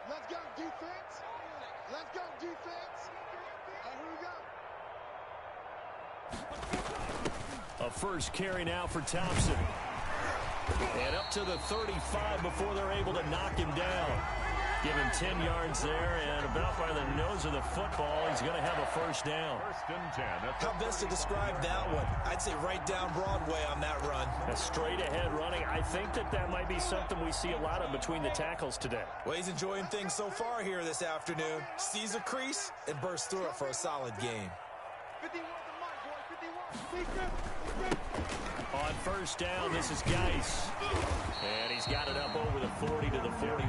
Let's go, defense. Let's go, defense. And here we go. A first carry now for Thompson. And up to the 35 before they're able to knock him down. Give him 10 yards there, and about by the nose of the football, he's going to have a first down. First and 10. How best to describe that one? I'd say right down Broadway on that run. A straight-ahead running. I think that might be something we see a lot of between the tackles today. Well, he's enjoying things so far here this afternoon. Sees a crease and bursts through it for a solid game. 51 to Mike, boy. 51. On first down, this is Geis. And he's got it up over the 40 to the 41.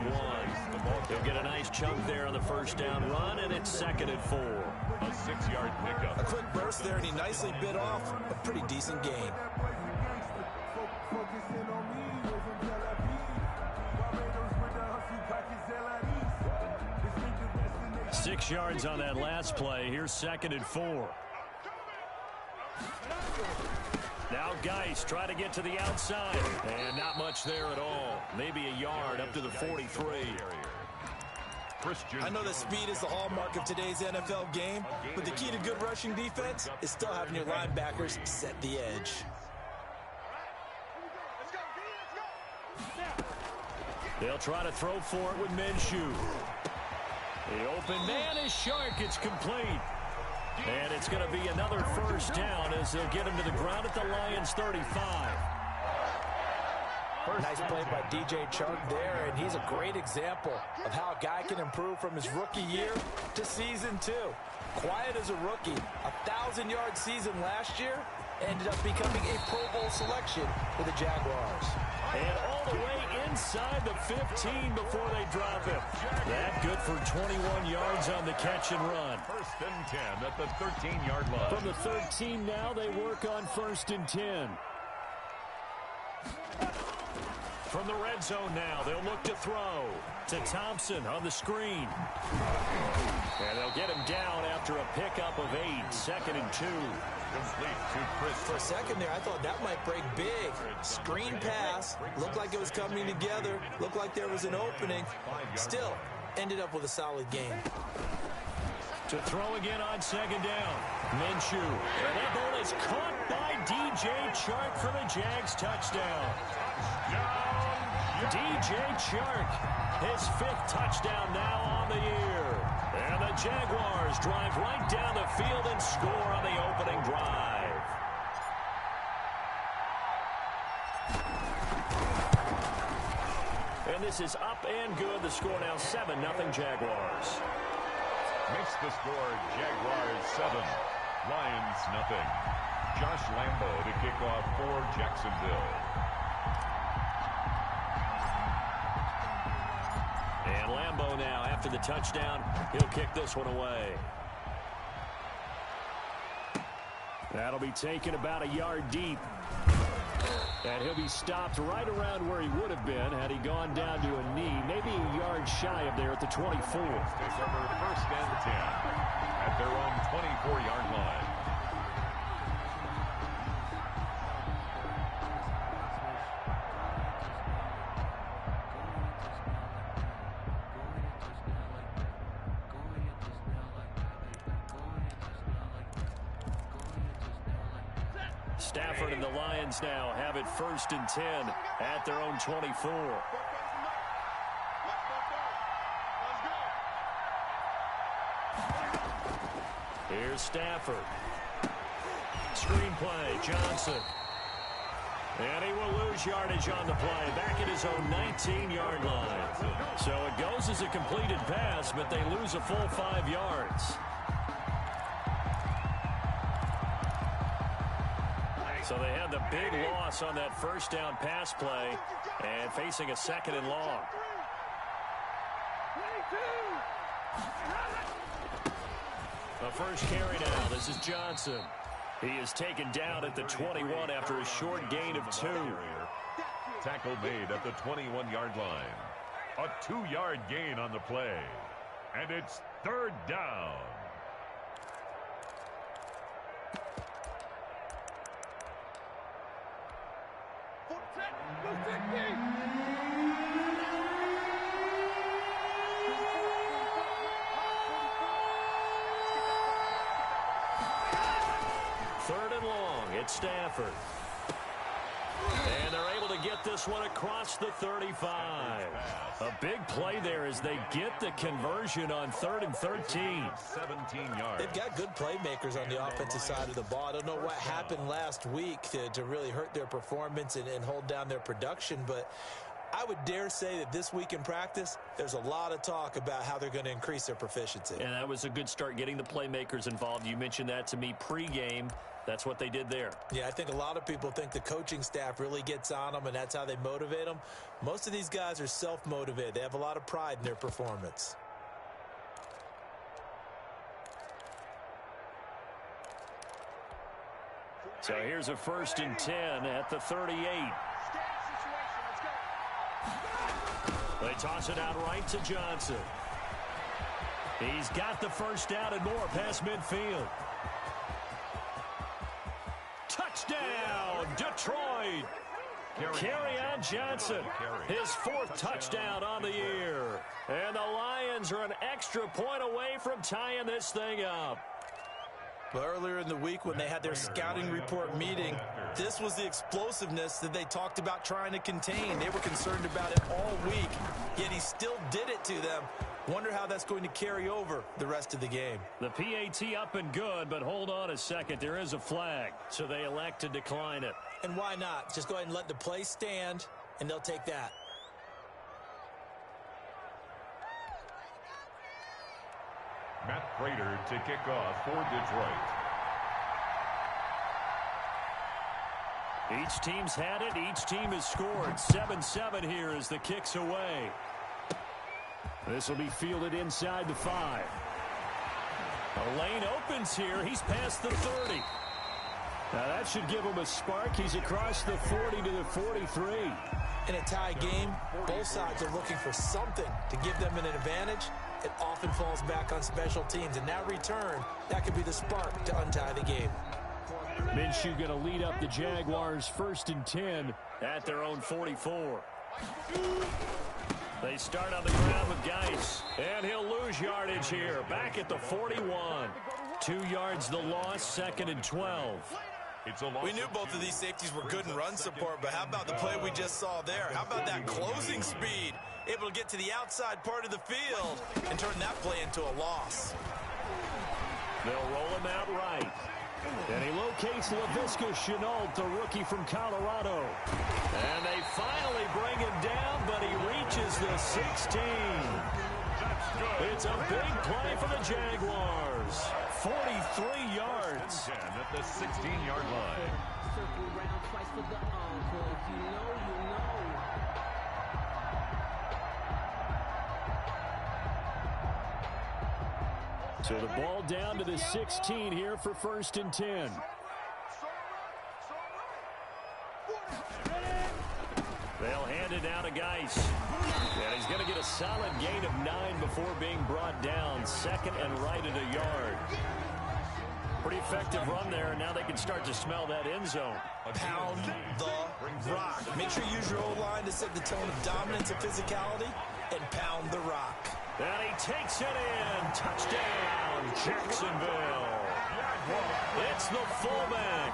He'll get a nice chunk there on the first down run, and it's 2nd and 4. A 6-yard pickup. A quick burst there, and he nicely bit off a pretty decent gain. Six yards on that last play. Here's 2nd and 4. Now Geis try to get to the outside. And not much there at all. Maybe a yard up to the 43. I know that speed is the hallmark of today's NFL game, but the key to good rushing defense is still having your linebackers set the edge. They'll try to throw for it with Minshew. The open man is Shark. It's complete. And it's going to be another first down as they'll get him to the ground at the Lions' 35. Nice play by DJ Chark there, and he's a great example of how a guy can improve from his rookie year to season 2. Quiet as a rookie, 1,000-yard season last year, ended up becoming a Pro Bowl selection for the Jaguars. And all the way inside the 15 before they drop him. That good for 21 yards on the catch and run. First and 10 at the 13-yard line. From the 13 now, they work on 1st and 10. From the red zone now, they'll look to throw to Thompson on the screen. And they'll get him down after a pickup of 8. 2nd and 2. Complete to Chris. For a second there, I thought that might break big. Screen pass. Looked like it was coming together. Looked like there was an opening. Still, ended up with a solid game. To throw again on 2nd down. Minshew. And that ball is caught by DJ Chark for the Jags touchdown. DJ Chark, his 5th touchdown now on the year. And the Jaguars drive right down the field and score on the opening drive. And this is up and good. The score now 7-0 Jaguars. Makes the score Jaguars 7, Lions nothing. Josh Lambo to kick off for Jacksonville. And Lambo now, after the touchdown, he'll kick this one away. That'll be taken about a yard deep. And he'll be stopped right around where he would have been had he gone down to a knee, maybe a yard shy of there at the 24. Take over 1st and 10 at their own 24-yard line. Stafford and the Lions now have it 1st and 10 at their own 24. Here's Stafford. Screenplay, Johnson. And he will lose yardage on the play, back at his own 19-yard line. So it goes as a completed pass, but they lose a full 5 yards. So they had the big loss on that first down pass play and facing a 2nd and long. The first carry now. This is Johnson. He is taken down at the 21 after a short gain of 2. Tackle made at the 21-yard line. A 2-yard gain on the play. And it's 3rd down. at Stafford. And they're able to get this one across the 35. A big play there as they get the conversion on 3rd and 13. 17 yards. They've got good playmakers on the offensive side of the ball. I don't know what happened last week to really hurt their performance and hold down their production, but I would dare say that this week in practice, there's a lot of talk about how they're going to increase their proficiency. And that was a good start getting the playmakers involved. You mentioned that to me pregame. That's what they did there. Yeah, I think a lot of people think the coaching staff really gets on them, and that's how they motivate them. Most of these guys are self-motivated. They have a lot of pride in their performance. So here's a 1st and 10 at the 38. They toss it out right to Johnson. He's got the first down and more past midfield. Touchdown, Detroit. Carry on Johnson. His 4th touchdown on the year. And the Lions are an extra point away from tying this thing up. Well, earlier in the week when they had their scouting report meeting, this was the explosiveness that they talked about trying to contain. They were concerned about it all week, yet he still did it to them. Wonder how that's going to carry over the rest of the game. The PAT up and good, but hold on a second. There is a flag, so they elect to decline it. And why not? Just go ahead and let the play stand, and they'll take that. Matt Prater to kick off for Detroit. Each team's had it. Each team has scored. 7-7 here as the kick's away. This will be fielded inside the 5. A lane opens here. He's past the 30. Now that should give him a spark. He's across the 40 to the 43. In a tie game, both sides are looking for something to give them an advantage. It often falls back on special teams. And that return, that could be the spark to untie the game. Minshew going to lead up the Jaguars 1st and 10 at their own 44. They start on the ground with Geis. And he'll lose yardage here. Back at the 41. 2 yards the loss, 2nd and 12. We knew both of these safeties were good in run support, but how about the play we just saw there? How about that closing speed? Able to get to the outside part of the field and turn that play into a loss. They'll roll him out right. And he locates LaVisca Chenault, the rookie from Colorado. And they finally bring him down, but he reaches the 16. It's a big play for the Jaguars. 43 yards. At the 16-yard line. Circle round twice for the encore. If you know, you know. So the ball down to the 16 here for 1st and 10. They'll hand it down to Geis. And he's going to get a solid gain of 9 before being brought down. 2nd and right at a yard. Pretty effective run there, and now they can start to smell that end zone. Pound the rock. Make sure you use your O-line to set the tone of dominance and physicality, and pound the rock. And he takes it in. Touchdown, Jacksonville. It's the fullback.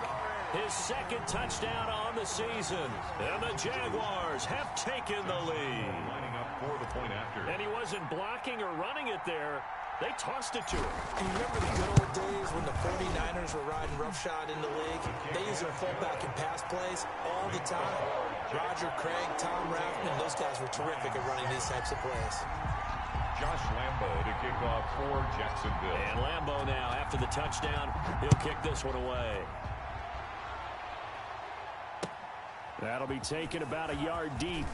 His 2nd touchdown on the season. And the Jaguars have taken the lead. Lining up for the point after. And he wasn't blocking or running it there. They tossed it to him. And you remember the good old days when the 49ers were riding roughshod in the league? They use their fullback in pass plays all the time. Roger Craig, Tom Rathman, those guys were terrific at running these types of plays. Josh Lambo to kick off for Jacksonville. And Lambo now, after the touchdown, he'll kick this one away. That'll be taken about a yard deep.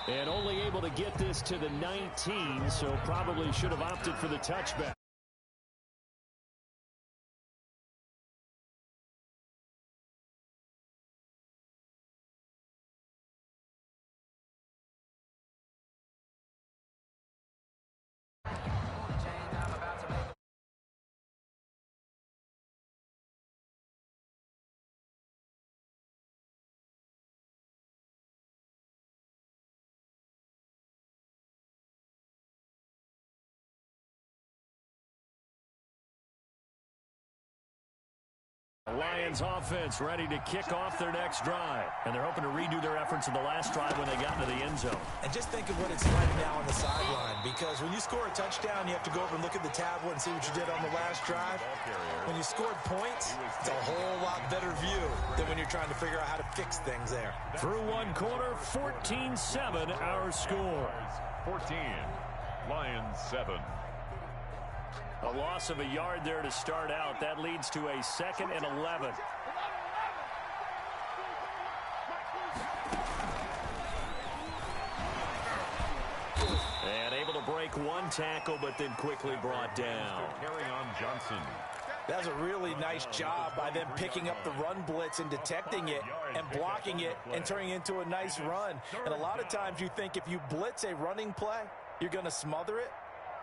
And only able to get this to the 19, so probably should have opted for the touchback. The Lions offense ready to kick off their next drive. And they're hoping to redo their efforts in the last drive when they got into the end zone. And just think of what it's like now on the sideline, because when you score a touchdown, you have to go over and look at the tablet and see what you did on the last drive. When you scored points, it's a whole lot better view than when you're trying to figure out how to fix things there. Through one quarter, 14-7 our score. 14, Lions 7. A loss of a yard there to start out. That leads to a 2nd and 11. And able to break one tackle, but then quickly brought down. Carry on Johnson. That's a really nice job by them picking up the run blitz and detecting it and blocking it and turning it into a nice run. And a lot of times you think if you blitz a running play, you're going to smother it.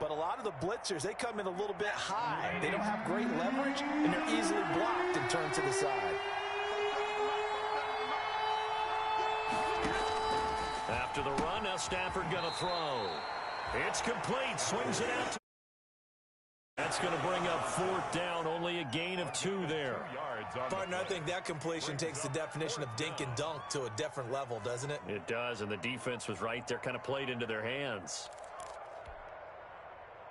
But a lot of the blitzers, they come in a little bit high. They don't have great leverage, and they're easily blocked and turned to the side. After the run, now Stafford going to throw. It's complete. Swings it out. That's going to bring up 4th down. Only a gain of 2 there. Partner, I think that completion takes the definition of dink and dunk to a different level, doesn't it? It does, and the defense was right there, kind of played into their hands.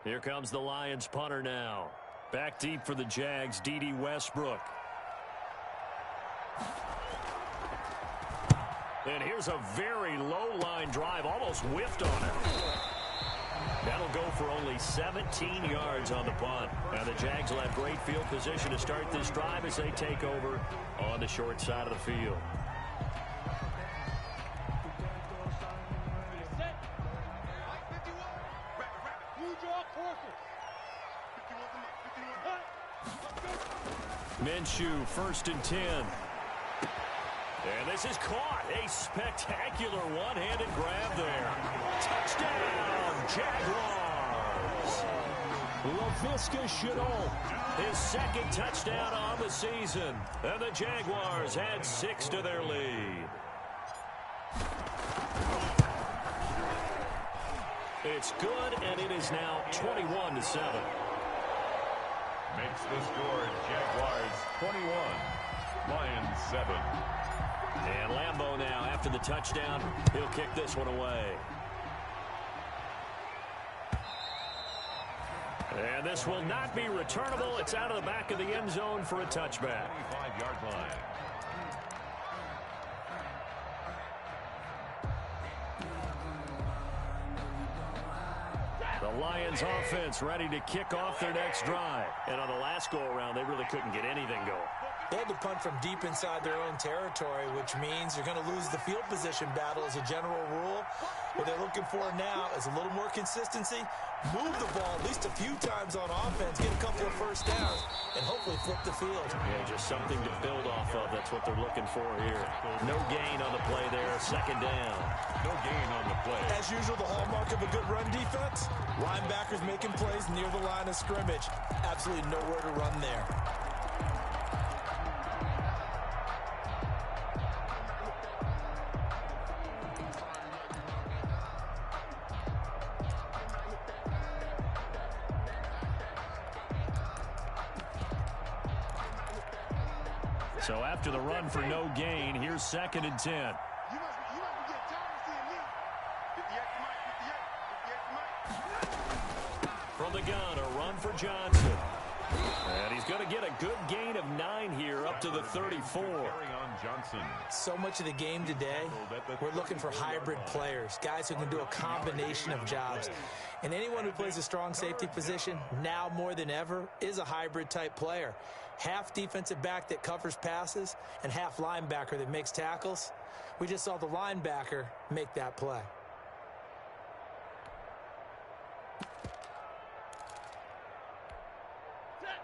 Here comes the Lions punter now. Back deep for the Jags, D.D. Westbrook. And here's a very low-line drive, almost whiffed on it. That'll go for only 17 yards on the punt. Now the Jags will have great field position to start this drive as they take over on the short side of the field. Minshew, 1st and 10. And this is caught. A spectacular one-handed grab there. Touchdown, Jaguars. Laviska Shenault, his 2nd touchdown on the season. And the Jaguars add 6 to their lead. It's good, and it is now 21-7. Makes the score Jaguars 21, Lions 7. And Lambeau now, after the touchdown, he'll kick this one away. And this will not be returnable. It's out of the back of the end zone for a touchback. 25-yard line. The Lions offense ready to kick off their next drive. And on the last go-around, they really couldn't get anything going. They had to punt from deep inside their own territory, which means you're going to lose the field position battle as a general rule. What they're looking for now is a little more consistency, move the ball at least a few times on offense, get a couple of first downs, and hopefully flip the field. Yeah, just something to build off of. That's what they're looking for here. No gain on the play there. 2nd down. No gain on the play. As usual, the hallmark of a good run defense, linebackers making plays near the line of scrimmage. Absolutely nowhere to run there. So after the run for no gain, here's 2nd and 10. From the gun, a run for Johnson. And he's going to get a good gain of 9 here up to the 34. So much of the game today, we're looking for hybrid players, guys who can do a combination of jobs. And anyone who plays a strong safety position, now more than ever, is a hybrid type player. Half defensive back that covers passes and half linebacker that makes tackles. We just saw the linebacker make that play.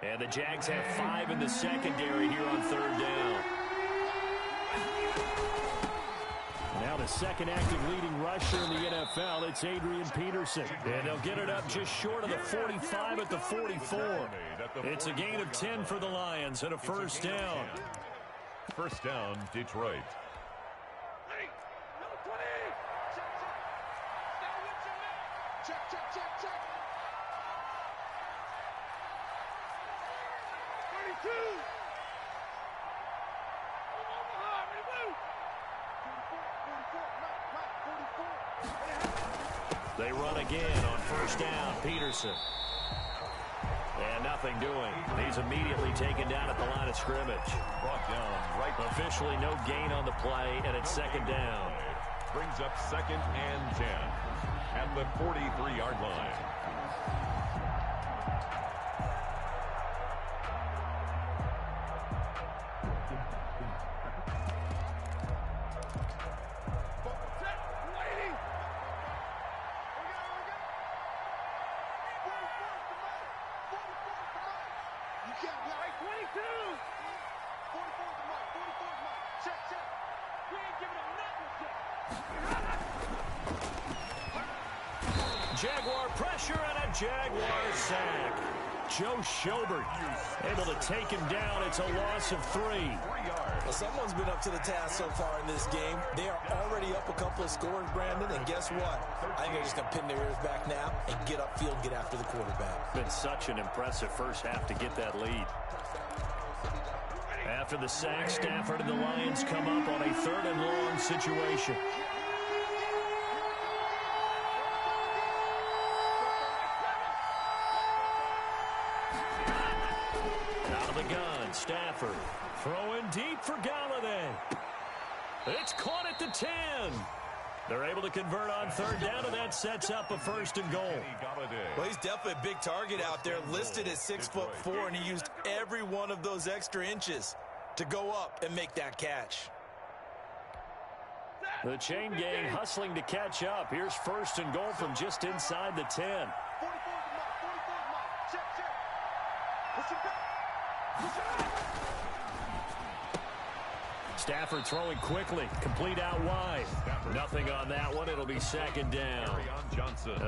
And the Jags have 5 in the secondary here on 3rd down. Now the 2nd active leading rusher in the NFL, it's Adrian Peterson. And they'll get it up just short of the 45 at the 44. It's a gain of 10 for the Lions and a 1st down. 1st down, Detroit. They run again on first down. Peterson. And nothing doing. He's immediately taken down at the line of scrimmage. Brought down right. Officially no gain on the play, and it's second down. Brings up 2nd and 10 at the 43-yard line. Jaguar pressure and a Jaguar sack. Joe Schobert able to take him down. It's a loss of 3. Well, someone's been up to the task so far in this game. They are already up a couple of scores, Brandon, and guess what? I think they're just going to pin their ears back now and get upfield and get after the quarterback. Been such an impressive first half to get that lead. After the sack, Stafford and the Lions come up on a 3rd and long situation. Stafford throwing deep for Galladay. It's caught at the 10. They're able to convert on 3rd down, and that sets up a 1st and goal. Well, he's definitely a big target out there, listed at 6'4", and he used every one of those extra inches to go up and make that catch. The chain gang hustling to catch up. Here's 1st and goal from just inside the 10. Stafford throwing quickly, complete out wide. Nothing on that one. It'll be 2nd down.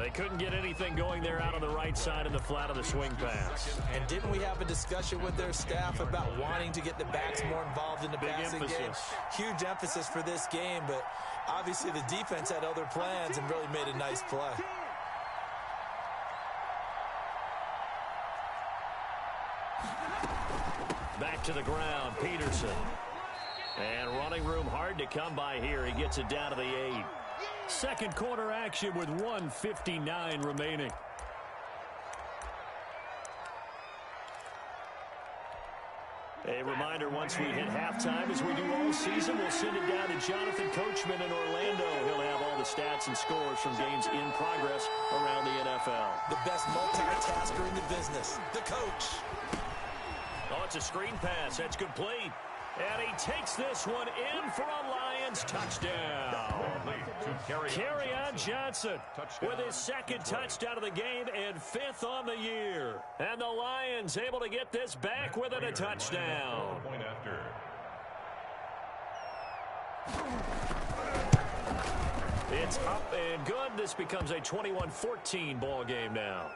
They couldn't get anything going there out on the right side in the flat of the swing pass. And didn't we have a discussion with their staff about wanting to get the backs more involved in the passing game? Huge emphasis for this game, but obviously the defense had other plans and really made a nice play. Back to the ground, Peterson. And running room hard to come by here. He gets it down to the 8. Second quarter action with 1:59 remaining. A reminder, once we hit halftime, as we do all season, we'll send it down to Jonathan Coachman in Orlando. He'll have all the stats and scores from games in progress around the NFL. The best multitasker in the business, the coach. Oh, it's a screen pass. That's complete. And he takes this one in for a Lions touchdown. Kerryon Johnson with his 2nd touchdown of the game and 5th on the year. And the Lions able to get this back within a touchdown. It's up and good. This becomes a 21-14 ball game now.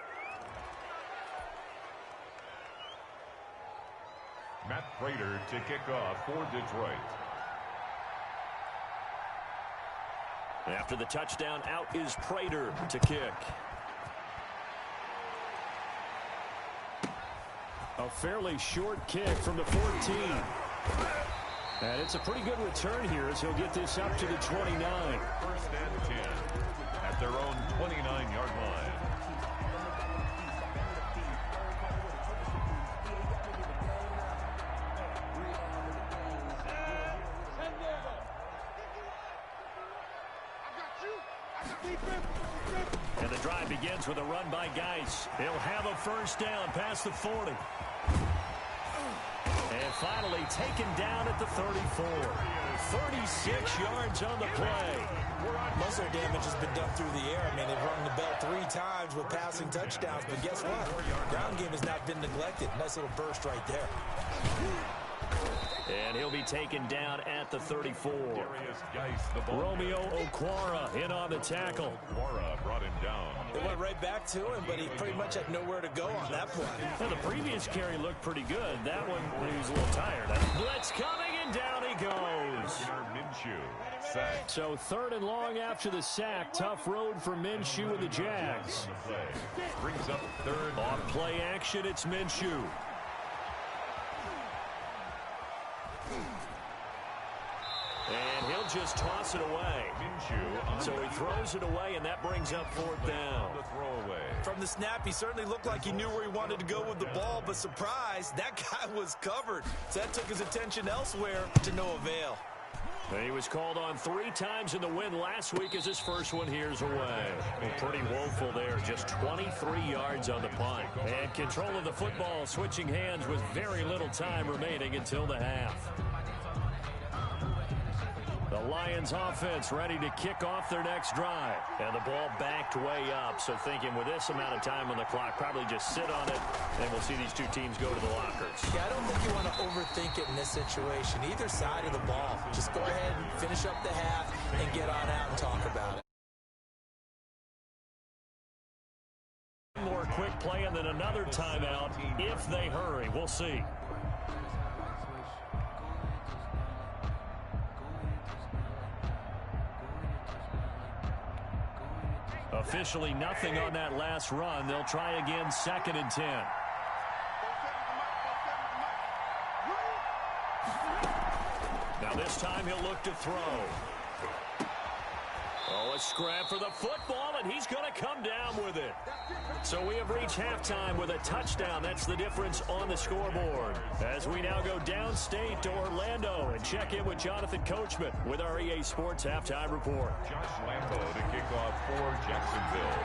Matt Prater to kick off for Detroit. After the touchdown, out is Prater to kick. A fairly short kick from the 14. And it's a pretty good return here as he'll get this up to the 29. 1st and 10 at their own 29-yard line. And the drive begins with a run by Geis. He'll have a 1st down past the 40. And finally taken down at the 34. 36 yards on the play. Most of their damage has been done through the air. I mean, they've rung the bell 3 times with passing touchdowns. But guess what? Ground game has not been neglected. Nice little burst right there. And he'll be taken down at the 34. Romeo Okwara in on the tackle. Okwara brought him down. They went right back to him, but he pretty much had nowhere to go on that play. Well, the previous carry looked pretty good. That one, he was a little tired. Blitz coming, and down he goes. Minshew, sack. So 3rd and long after the sack. Tough road for Minshew and the Jags. Brings up 3rd. On play action, it's Minshew. And he'll just toss it away. So he throws it away, and that brings up fourth down. From the snap, he certainly looked like he knew where he wanted to go with the ball, but surprise, that guy was covered. So that took his attention elsewhere to no avail. He was called on 3 times in the win last week as his first one here's away. Well, pretty woeful there, just 23 yards on the punt. And control of the football switching hands with very little time remaining until the half. The Lions offense ready to kick off their next drive. And the ball backed way up, so thinking with this amount of time on the clock, probably just sit on it, and we'll see these two teams go to the lockers. Yeah, I don't think you want to overthink it in this situation. Either side of the ball. Just go ahead and finish up the half and get on out and talk about it. One more quick play and then another timeout if they hurry. We'll see. Officially nothing on that last run. They'll try again, 2nd and 10. Now this time he'll look to throw. Oh, a scrap for the football, and he's going to come down with it. So we have reached halftime with a touchdown. That's the difference on the scoreboard. As we now go downstate to Orlando and check in with Jonathan Coachman with our EA Sports Halftime Report. Josh Lambo to kick off for Jacksonville.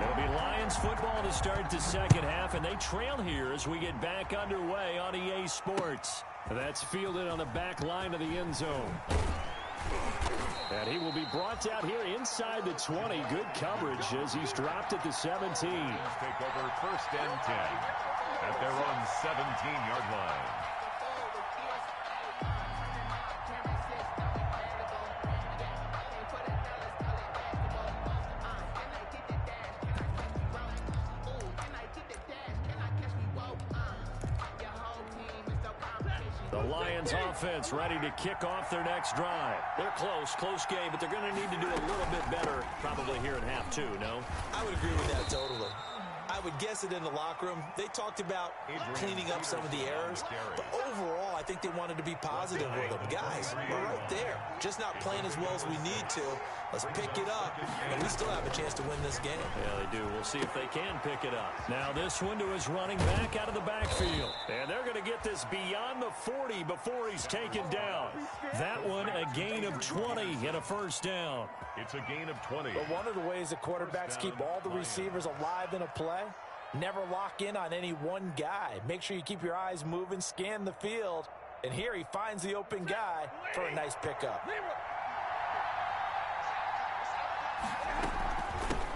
It'll be Lions football to start the second half, and they trail here as we get back underway on EA Sports. That's fielded on the back line of the end zone. And he will be brought down here inside the 20. Good coverage as he's dropped at the 17. Take over 1st and 10 at their own 17-yard line. The Lions offense ready to kick off their next drive. They're close game, but they're going to need to do a little bit better probably here in half 2, no? I would agree with that totally. I would guess it in the locker room. They talked about cleaning up some of the errors, but overall, I think they wanted to be positive with them. Guys, we're right there. Just not playing as well as we need to. Let's pick it up, and we still have a chance to win this game. Yeah, they do. We'll see if they can pick it up. Now this one to his running back out of the backfield. And they're going to get this beyond the 40 before he's taken down. That one, a gain of 20 and a 1st down. It's a gain of 20. But one of the ways that quarterbacks keep all the receivers alive in a play, never lock in on any one guy. Make sure you keep your eyes moving, scan the field. And here he finds the open guy for a nice pickup.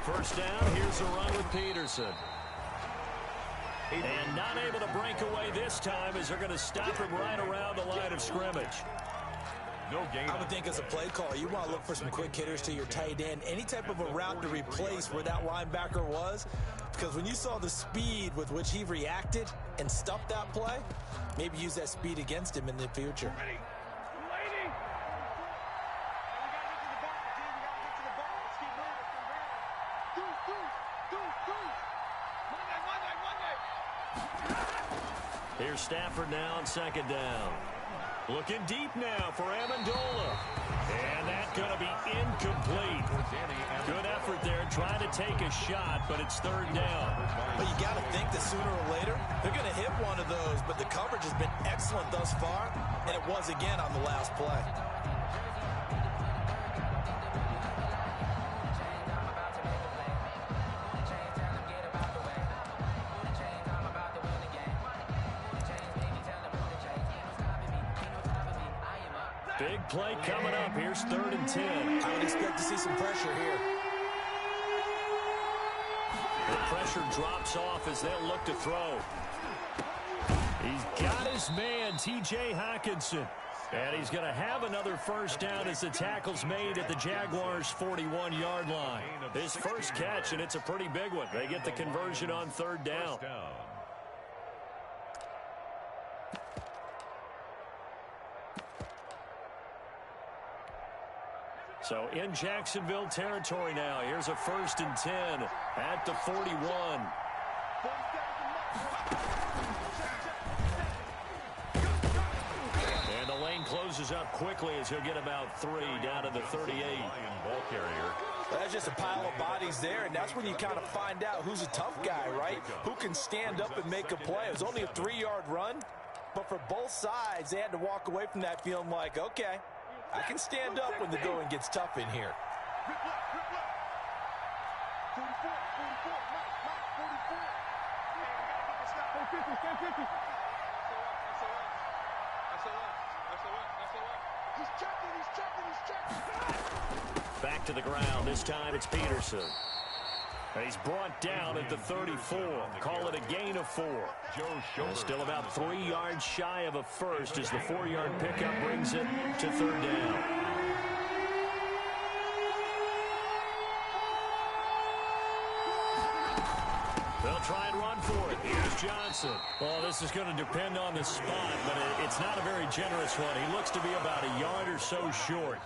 1st down, here's a run with Peterson. And not able to break away this time as they're going to stop him right around the line of scrimmage. No gain. I would think as a play caller, you want to look for some quick hitters to your tight end. Any type of a route to replace where that linebacker was. Because when you saw the speed with which he reacted and stopped that play, maybe use that speed against him in the future. Here's Stafford now on 2nd down. Looking deep now for Amendola. And that's going to be incomplete. Good effort there trying to take a shot, but it's 3rd down. But you got to think that sooner or later, they're going to hit one of those, but the coverage has been excellent thus far, and it was again on the last play. Big play coming up. Here's 3rd and 10. I would expect to see some pressure here. The pressure drops off as they'll look to throw. He's got his man, T.J. Hockenson. And he's going to have another 1st down as the tackle's made at the Jaguars' 41-yard line. His first catch, and it's a pretty big one. They get the conversion on 3rd down. So in Jacksonville territory now. Here's a 1st and 10 at the 41. And the lane closes closes up quickly as he'll get about 3 down to the 38. Ball carrier. That's just a pile of bodies there, and that's when you kind of find out who's a tough guy, right? Who can stand up and make a play. It was only a 3-yard run, but for both sides, they had to walk away from that feeling like, okay, I can stand up when the going gets tough in here. 44. He's checking. Back to the ground. This time it's Peterson. And he's brought down at the 34. Call it a gain of 4. Still about 3 yards shy of a first as the 4-yard pickup brings it to 3rd down. They'll try and run for it. Here's Johnson. Well, this is going to depend on the spot, but it's not a very generous one. He looks to be about a yard or so short.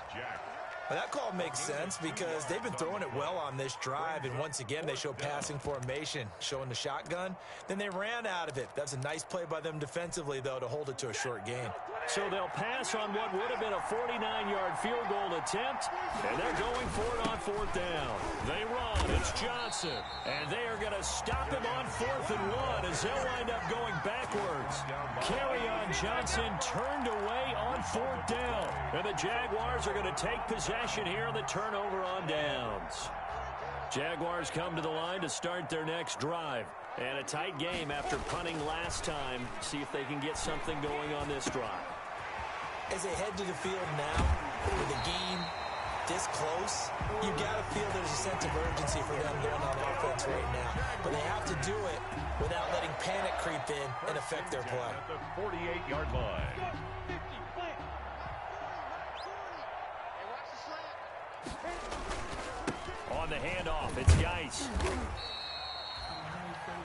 Well, that call makes sense because they've been throwing it well on this drive, and once again, they show passing formation, showing the shotgun. Then they ran out of it. That's a nice play by them defensively, though, to hold it to a short gain. So they'll pass on what would have been a 49-yard field goal attempt, and they're going for it on 4th down. They run. It's Johnson, and they are going to stop him on 4th and 1 as they'll wind up going backwards. Carry on Johnson turned away on 4th down, and the Jaguars are going to take possession here on the turnover on downs. Jaguars come to the line to start their next drive. And a tight game after punting last time. See if they can get something going on this drive. As they head to the field now, with the game this close, you got to feel there's a sense of urgency for them going on offense right now. But they have to do it without letting panic creep in and affect their play. At the 48-yard line. On the handoff, it's Geis.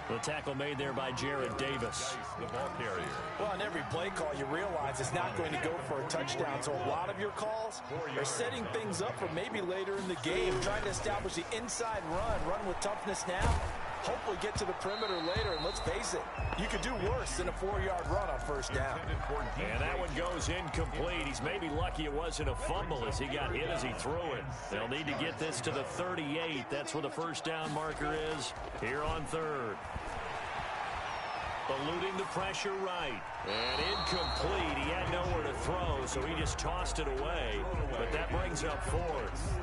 The tackle made there by Jared Davis. The ball carrier. Well, on every play call, you realize it's not going to go for a touchdown. So a lot of your calls are setting things up for maybe later in the game, trying to establish the inside run with toughness now. Hopefully get to the perimeter later, and let's face it, you could do worse than a 4-yard run on 1st down. And that one goes incomplete. He's maybe lucky it wasn't a fumble as he got hit as he threw it. They'll need to get this to the 38. That's where the 1st down marker is here on 3rd. Eluding the pressure right. And incomplete. He had nowhere to throw, so he just tossed it away. But that brings up 4th.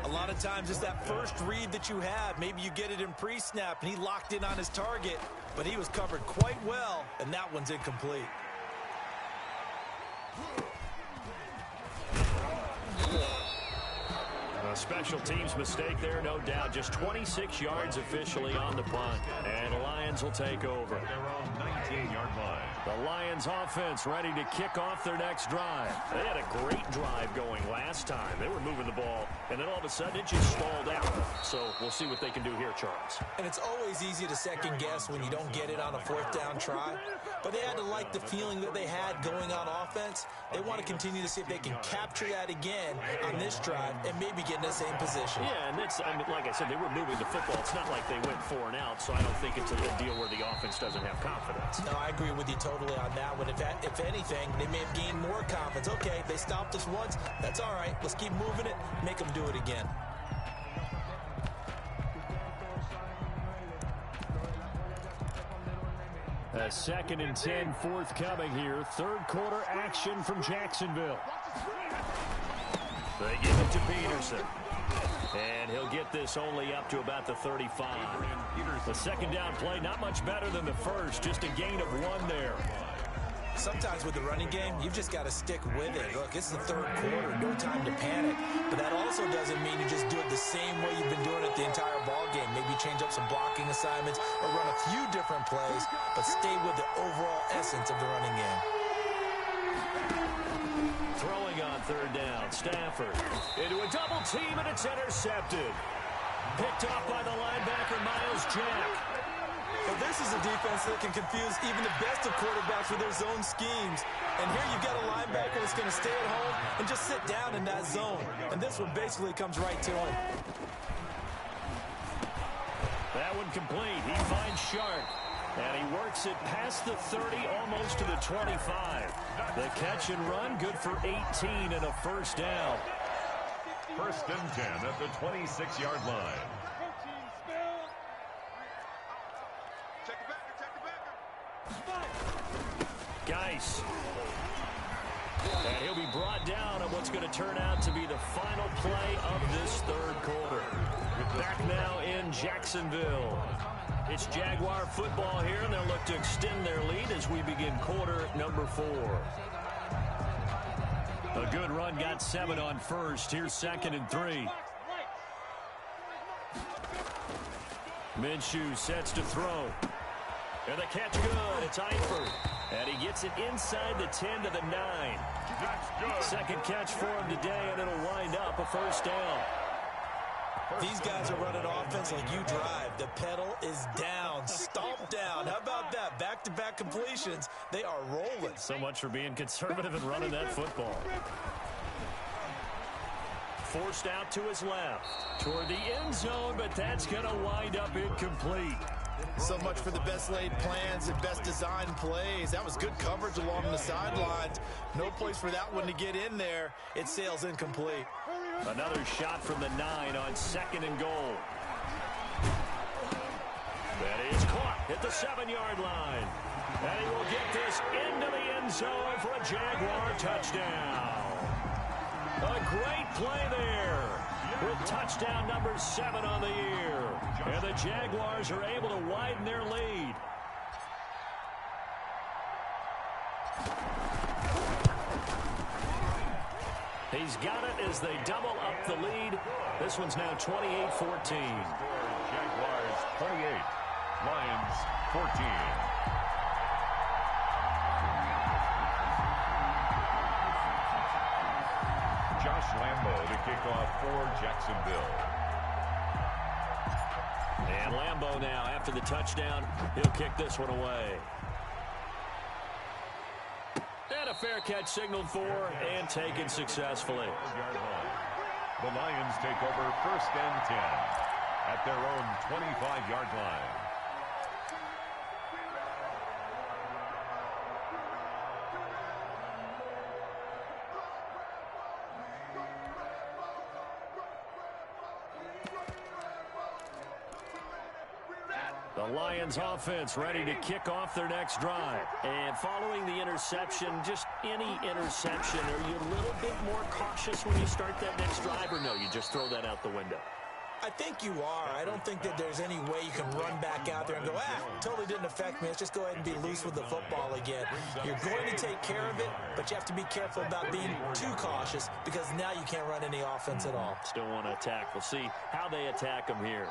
A lot of times it's that first read that you have. Maybe you get it in pre-snap, and he locked in on his target, but he was covered quite well, and that one's incomplete. A special teams mistake there, no doubt. Just 26 yards officially on the punt. And the Lions will take over. Their own 19-yard line. The Lions offense ready to kick off their next drive. They had a great drive going last time. They were moving the ball, and then all of a sudden it just stalled out. So we'll see what they can do here, Charles. And it's always easy to second guess when you don't get it on a 4th down try. But they had to like the feeling that they had going on offense. They want to continue to see if they can capture that again on this drive and maybe get in the same position. Yeah, and that's, I mean, like I said, they were moving the football. It's not like they went 4 and out, so I don't think it's a deal where the offense doesn't have confidence. No, I agree with you totally on that one. If anything, they may have gained more confidence. Okay, they stopped us once. That's all right. Let's keep moving it. Make them do it again. A 2nd and 10 forthcoming here. 3rd quarter action from Jacksonville. They give it to Peterson. And he'll get this only up to about the 35. The 2nd down play, not much better than the first. Just a gain of 1 there. Sometimes with the running game, you've just got to stick with it. Look, it's the 3rd quarter, no time to panic. But that also doesn't mean you just do it the same way you've been doing it the entire ball game. Maybe change up some blocking assignments or run a few different plays, but stay with the overall essence of the running game. Throwing on 3rd down, Stafford into a double team, and it's intercepted. Picked off by the linebacker, Miles Jack. Well, this is a defense that can confuse even the best of quarterbacks with their zone schemes. And here you've got a linebacker that's going to stay at home and just sit down in that zone. And this one basically comes right to him. That one complete. He finds Shark. And he works it past the 30, almost to the 25. The catch and run, good for 18 and a first down. 1st and 10 at the 26-yard line. Geis. And he'll be brought down on what's going to turn out to be the final play of this 3rd quarter. Back now in Jacksonville. It's Jaguar football here, and they'll look to extend their lead as we begin quarter number 4. A good run, got 7 on first. Here's 2nd and 3. Minshew sets to throw. And the catch good. It's Eifert. And he gets it inside the 10 to the 9. That's good. Second catch for him today, and it'll wind up a first down. These guys are running offense like you drive. The pedal is down, stomped down. How about that? Back-to-back completions. They are rolling. So much for being conservative and running that football. Forced out to his left. Toward the end zone, but that's going to wind up incomplete. So much for the best laid plans and best designed plays. That was good coverage along the sidelines. No place for that one to get in there. It sails incomplete. Another shot from the 9 on 2nd and goal. That is caught at the 7-yard line. And he will get this into the end zone for a Jaguar touchdown. A great play there with touchdown number 7 on the year. And the Jaguars are able to widen their lead. He's got it as they double up the lead. This one's now 28-14. Jaguars 28, Lions 14. Josh Lambo to kick off for Jacksonville. And Lambo now, after the touchdown, he'll kick this one away. And a fair catch signaled for and taken successfully. The Lions take over 1st and 10 at their own 25-yard line. The Lions offense ready to kick off their next drive. And following the interception, just any interception, are you a little bit more cautious when you start that next drive, or no, you just throw that out the window? I think you are. I don't think that there's any way you can run back out there and go, totally didn't affect me. Let's just go ahead and be loose with the football again. You're going to take care of it, but you have to be careful about being too cautious because now you can't run any offense at all. Still want to attack. We'll see how they attack them here.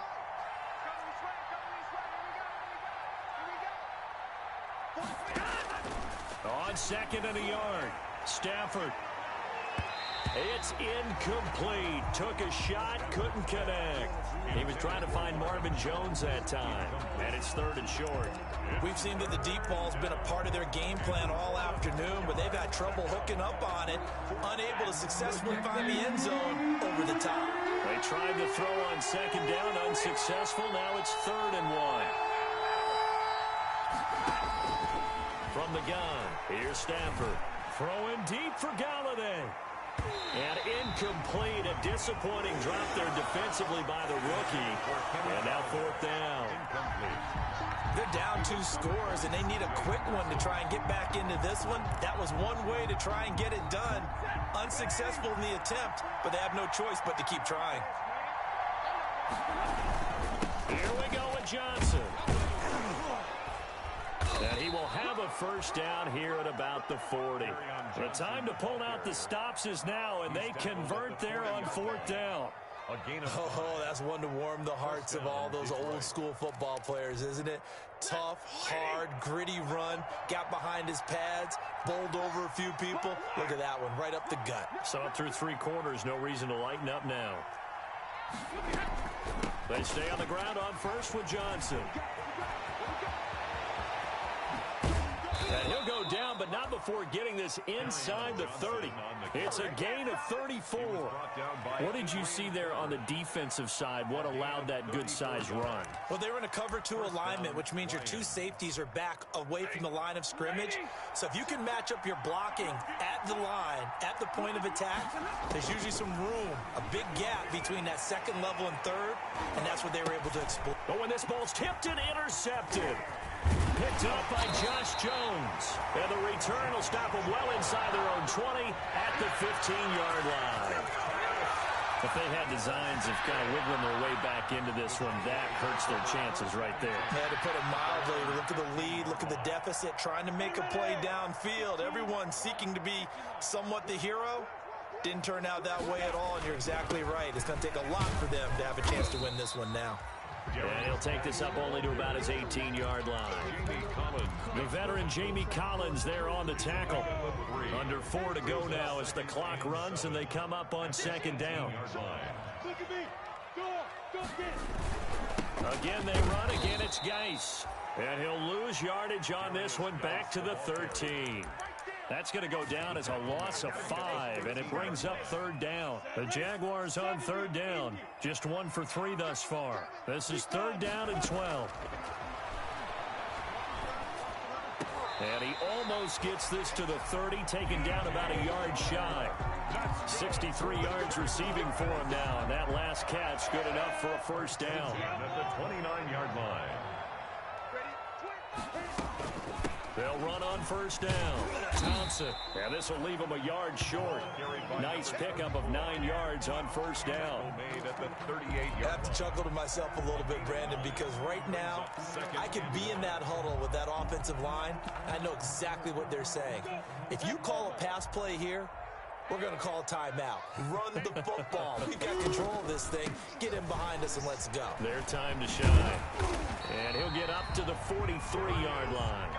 On 2nd and a yard, Stafford. It's incomplete. Took a shot, couldn't connect. He was trying to find Marvin Jones that time, and it's 3rd and short. We've seen that the deep ball's been a part of their game plan all afternoon, but they've had trouble hooking up on it, unable to successfully find the end zone over the top. They tried to throw on 2nd down, unsuccessful. Now it's 3rd and 1. From the gun, here's Stafford. Throwing deep for Galladay. And incomplete. A disappointing drop there defensively by the rookie. And now 4th down. They're down 2 scores, and they need a quick one to try and get back into this one. That was one way to try and get it done. Unsuccessful in the attempt, but they have no choice but to keep trying. Here we go with Johnson. And he will have a first down here at about the 40. The time to pull out the stops is now, and they convert there on 4th down. Oh, that's one to warm the hearts of all those old school football players, isn't it? Tough, hard, gritty run, got behind his pads, bowled over a few people. Look at that one, right up the gut. Saw it through 3 quarters, no reason to lighten up now. They stay on the ground on first with Johnson. And he'll go down, but not before getting this inside the 30. It's a gain of 34. What did you see there on the defensive side? What allowed that good-sized run? Well, they were in a cover 2 alignment, which means your 2 safeties are back away from the line of scrimmage. So if you can match up your blocking at the line, at the point of attack, there's usually some room, a big gap between that second level and third, and that's what they were able to exploit. But when this ball's tipped and intercepted, picked up by Josh Jones. And the return will stop them well inside their own 20 at the 15-yard line. If they had designs of kind of wiggling their way back into this one, that hurts their chances right there. Yeah, to put it mildly, look at the lead, look at the deficit, trying to make a play downfield. Everyone seeking to be somewhat the hero. Didn't turn out that way at all, and you're exactly right. It's going to take a lot for them to have a chance to win this one now. And he'll take this up only to about his 18-yard line. The veteran Jamie Collins there on the tackle. Under 4 to go now as the clock runs and they come up on second down. Again they run, again it's Geis. And he'll lose yardage on this one back to the 13. That's going to go down as a loss of 5, and it brings up third down. The Jaguars on third down. Just 1 for 3 thus far. This is third down and 12. And he almost gets this to the 30, taken down about a yard shy. 63 yards receiving for him now, and that last catch good enough for a first down. At the 29-yard line. They'll run on first down. Thompson. And this will leave him a yard short. Nice pickup of 9 yards on first down. Made at the 38-yard. I have to chuckle to myself a little bit, Brandon, because right now I could be in that huddle with that offensive line. I know exactly what they're saying. If you call a pass play here, we're going to call a timeout. Run the football. We've got control of this thing. Get him behind us and let's go. Their time to shine. And he'll get up to the 43-yard line.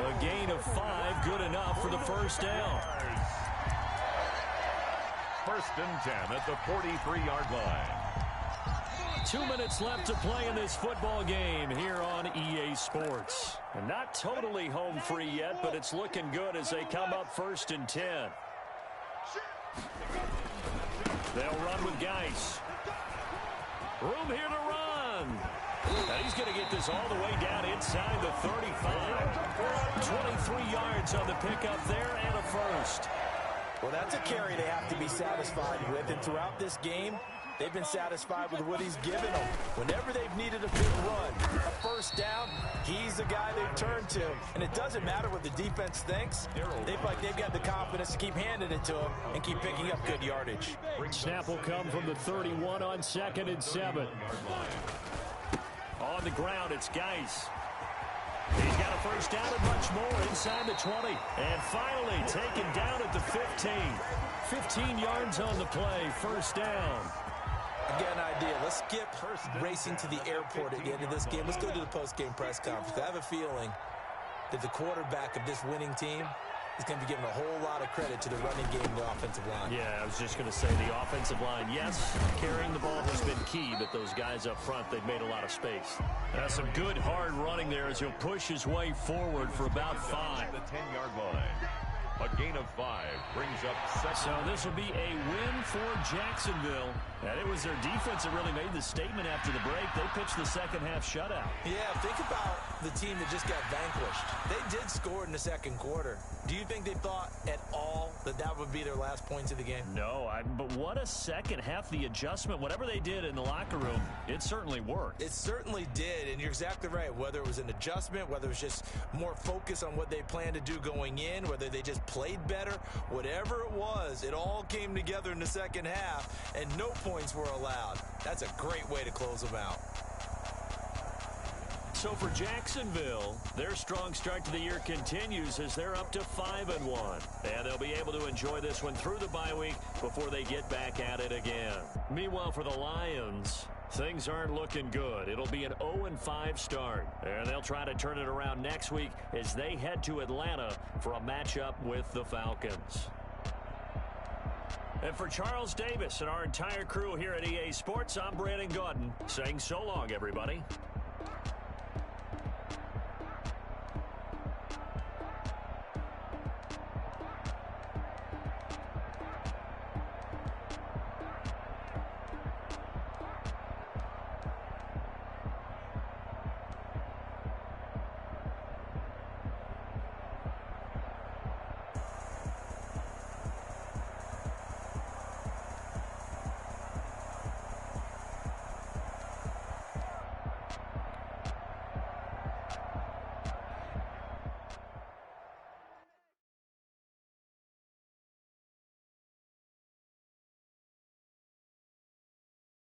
A gain of 5, good enough for the first down. First and 10 at the 43-yard line. 2 minutes left to play in this football game here on EA Sports. And not totally home free yet, but it's looking good as they come up first and 10. They'll run with Geis. Room here to run. And he's going to get this all the way down inside the 35. 23 yards on the pickup there and a first. Well, that's a carry they have to be satisfied with. And throughout this game, they've been satisfied with what he's given them. Whenever they've needed a big run, a first down, he's the guy they've turned to. And it doesn't matter what the defense thinks. They feel like they've got the confidence to keep handing it to him and keep picking up good yardage. Snap will come from the 31 on 2nd and 7. On the ground, it's Geis. He's got a first down and much more inside the 20. And finally taken down at the 15. 15 yards on the play, first down. I've got an idea. Let's skip racing to the airport at the end of this game. Let's go to the post-game press conference. I have a feeling that the quarterback of this winning team is going to be given a whole lot of credit to the running game and the offensive line. Yeah, I was just going to say the offensive line, yes, carrying the ball has been key, but those guys up front, they've made a lot of space. That's some good, hard running there as he'll push his way forward for about 5. The 10-yard line. A gain of 5 brings up 2nd. So this will be a win for Jacksonville. And it was their defense that really made the statement after the break. They pitched the second half shutout. Yeah, think about the team that just got vanquished. They did score in the second quarter. Do you think they thought at all that that would be their last points of the game? No, but what a second half. The adjustment, whatever they did in the locker room, it certainly worked. It certainly did, and you're exactly right. Whether it was an adjustment, whether it was just more focus on what they planned to do going in, whether they just played better, whatever it was, it all came together in the second half, and no points were allowed. That's a great way to close them out. So for Jacksonville, their strong start to the year continues as they're up to 5-1. And they'll be able to enjoy this one through the bye week before they get back at it again. Meanwhile, for the Lions, things aren't looking good. It'll be an 0-5 start. And they'll try to turn it around next week as they head to Atlanta for a matchup with the Falcons. And for Charles Davis and our entire crew here at EA Sports, I'm Brandon Gaudin saying so long, everybody.